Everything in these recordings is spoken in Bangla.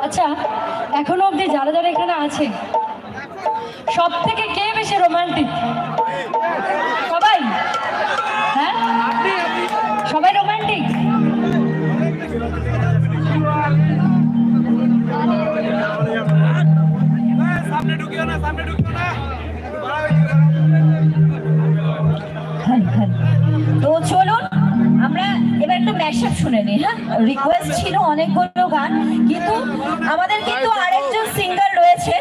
আচ্ছা, এখনো অব্দি যারা যারা এখানে আছে সব থেকে কে বেশি রোমান্টিক? সবাই? হ্যাঁ, সবাই রোমান্টিক? তো চলুন আমরা এবার একটু ম্যাশআপ শুনে নিই। হ্যাঁ, রিকোয়েস্ট ছিল অনেকগুলো গান, কিন্তু আমাদের কিন্তু আরেকজন সিঙ্গার রয়েছে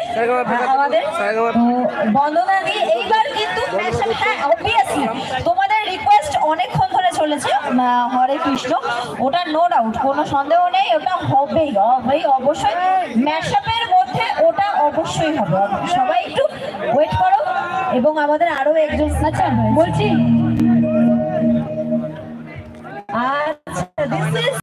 আমাদের বন্দনা দি। এইবার কিন্তু ম্যাশআপ, হ্যাঁ অবভিয়াসলি তোমাদের রিকোয়েস্ট অনেকক্ষণ ধরে চলেছে হরে কৃষ্ণ, ওটা নো ডাউট, কোনো সন্দেহ নেই, ওটা হবেই হবেই অবশ্যই। ম্যাশআপের মধ্যে ওটা অবশ্যই হবে। সবাই একটু ওয়েট করো। এবং আমাদের আরো একজন, আচ্ছা বলছি, আচ্ছা দিস ইজ